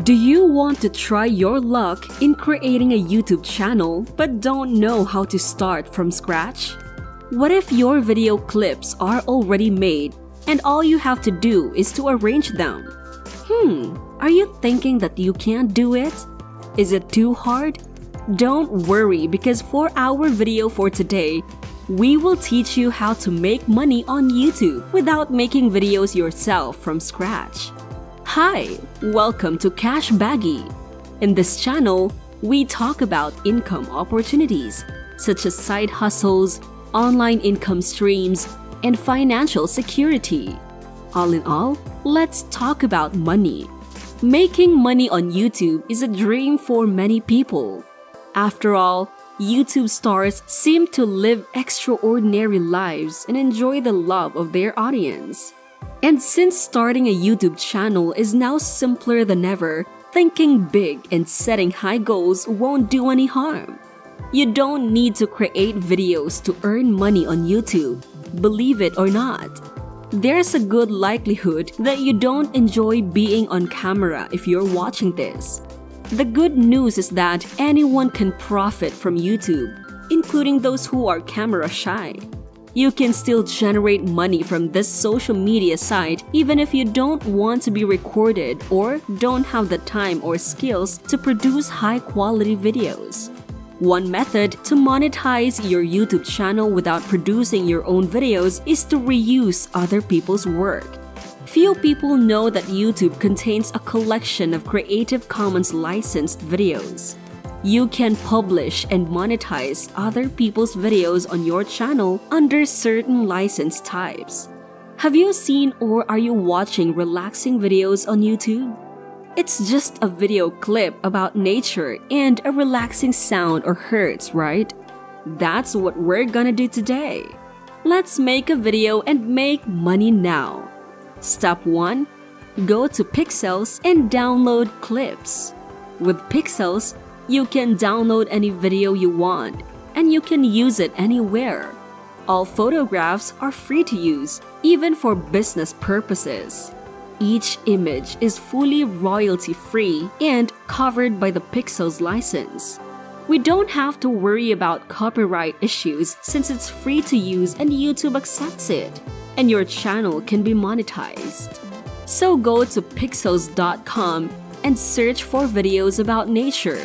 Do you want to try your luck in creating a YouTube channel but don't know how to start from scratch? What if your video clips are already made and all you have to do is to arrange them? Are you thinking that you can't do it? Is it too hard? Don't worry, because for our video for today, we will teach you how to make money on YouTube without making videos yourself from scratch. Hi, welcome to Cash Baggy. In this channel, we talk about income opportunities such as side hustles, online income streams, and financial security. All in all, let's talk about money. Making money on YouTube is a dream for many people. After all, YouTube stars seem to live extraordinary lives and enjoy the love of their audience. And since starting a YouTube channel is now simpler than ever, thinking big and setting high goals won't do any harm. You don't need to create videos to earn money on YouTube, believe it or not. There's a good likelihood that you don't enjoy being on camera if you're watching this. The good news is that anyone can profit from YouTube, including those who are camera shy. You can still generate money from this social media site even if you don't want to be recorded or don't have the time or skills to produce high-quality videos. One method to monetize your YouTube channel without producing your own videos is to reuse other people's work. Few people know that YouTube contains a collection of Creative Commons licensed videos. You can publish and monetize other people's videos on your channel under certain license types. Have you seen or are you watching relaxing videos on YouTube? It's just a video clip about nature and a relaxing sound or hertz, right? That's what we're gonna do today. Let's make a video and make money now. Step 1. Go to Pexels and download clips. With Pexels, you can download any video you want, and you can use it anywhere. All photographs are free to use, even for business purposes. Each image is fully royalty-free and covered by the Pexels license. We don't have to worry about copyright issues since it's free to use and YouTube accepts it, and your channel can be monetized. So go to pexels.com and search for videos about nature.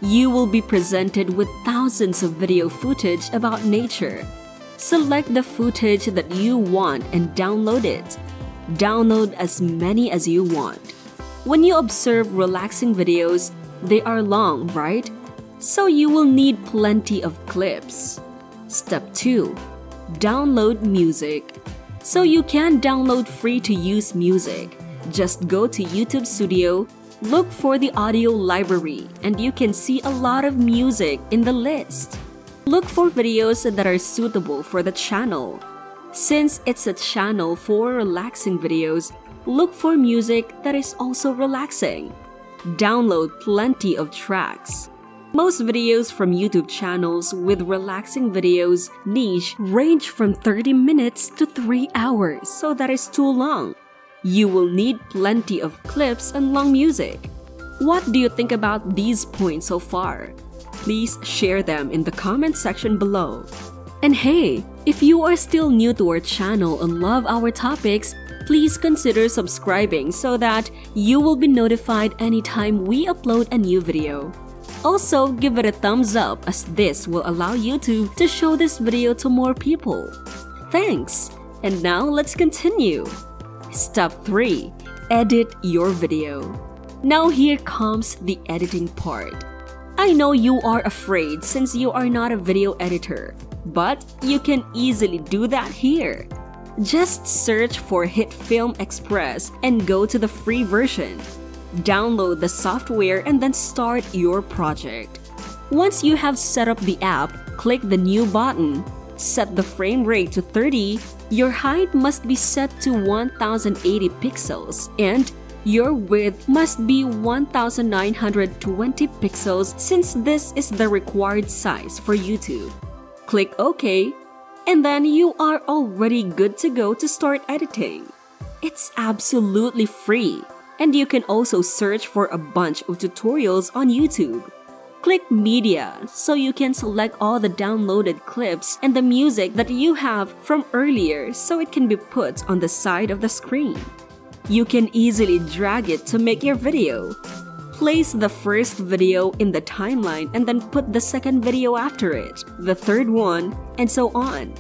You will be presented with thousands of video footage about nature. Select the footage that you want and download it. Download as many as you want. When you observe relaxing videos, they are long, right? So you will need plenty of clips. Step 2. Download music. So you can download free-to-use music. Just go to YouTube Studio, look for the audio library, and you can see a lot of music in the list. Look for videos that are suitable for the channel. Since it's a channel for relaxing videos, look for music that is also relaxing. Download plenty of tracks. Most videos from YouTube channels with relaxing videos niche range from 30 minutes to 3 hours, so that is too long. You will need plenty of clips and long music. What do you think about these points so far? Please share them in the comment section below. And hey, if you are still new to our channel and love our topics, please consider subscribing so that you will be notified anytime we upload a new video. Also, give it a thumbs up as this will allow YouTube to show this video to more people. Thanks! And now let's continue. Step 3. Edit your video. Now here comes the editing part. I know you are afraid since you are not a video editor, but you can easily do that here. Just search for HitFilm Express and go to the free version. Download the software and then start your project. Once you have set up the app, click the New button. Set the frame rate to 30. Your height must be set to 1080 pixels and your width must be 1920 pixels since this is the required size for YouTube. Click OK, and then you are already good to go to start editing. It's absolutely free. And you can also search for a bunch of tutorials on YouTube. Click Media so you can select all the downloaded clips and the music that you have from earlier so it can be put on the side of the screen. You can easily drag it to make your video. Place the first video in the timeline and then put the second video after it, the third one, and so on.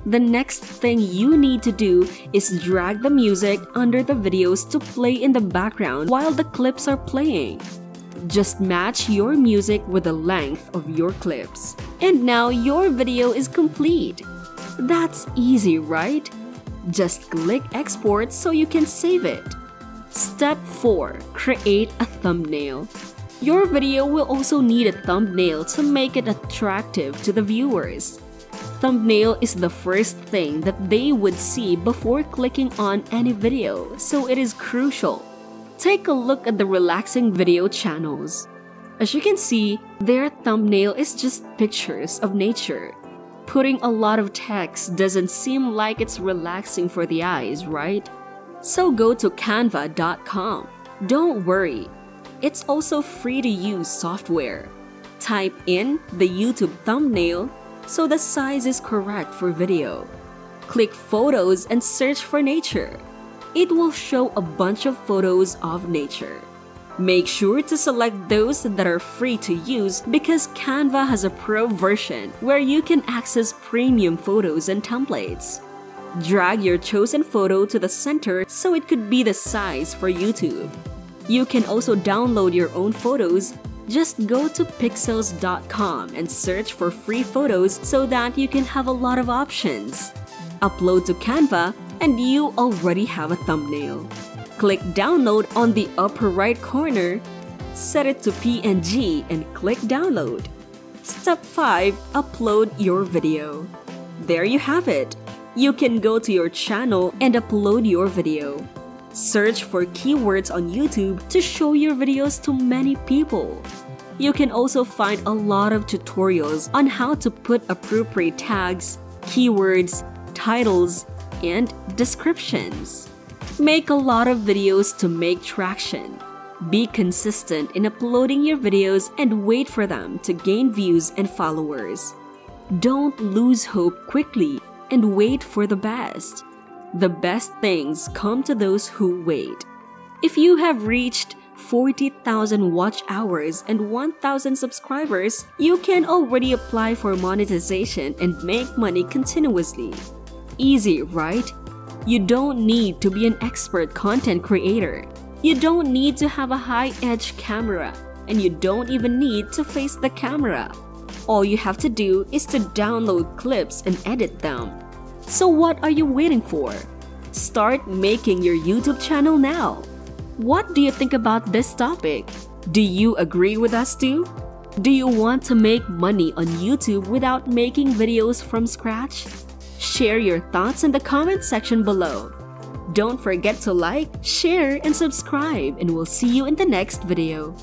The next thing you need to do is drag the music under the videos to play in the background while the clips are playing. Just match your music with the length of your clips. And now your video is complete. That's easy, right? Just click export so you can save it. Step 4. Create a thumbnail. Your video will also need a thumbnail to make it attractive to the viewers. Thumbnail is the first thing that they would see before clicking on any video, so it is crucial. Take a look at the relaxing video channels. As you can see, their thumbnail is just pictures of nature. Putting a lot of text doesn't seem like it's relaxing for the eyes, right? So go to canva.com. Don't worry, it's also free to use software. Type in the YouTube thumbnail so the size is correct for video. Click Photos and search for nature. It will show a bunch of photos of nature. Make sure to select those that are free to use because Canva has a pro version where you can access premium photos and templates. Drag your chosen photo to the center so it could be the size for YouTube. You can also download your own photos. Just go to pexels.com and search for free photos so that you can have a lot of options. Upload to Canva and you already have a thumbnail. Click Download on the upper right corner, set it to PNG and click Download. Step 5. Upload your video. There you have it. You can go to your channel and upload your video. Search for keywords on YouTube to show your videos to many people. You can also find a lot of tutorials on how to put appropriate tags, keywords, titles, and descriptions. Make a lot of videos to make traction. Be consistent in uploading your videos and wait for them to gain views and followers. Don't lose hope quickly and wait for the best. The best things come to those who wait. If you have reached 40,000 watch hours and 1,000 subscribers, you can already apply for monetization and make money continuously. Easy, right? You don't need to be an expert content creator. You don't need to have a high-edge camera, and you don't even need to face the camera. All you have to do is to download clips and edit them. So what are you waiting for? Start making your YouTube channel now. What do you think about this topic? Do you agree with us too? Do you want to make money on YouTube without making videos from scratch? Share your thoughts in the comment section below. Don't forget to like, share, and subscribe, and we'll see you in the next video.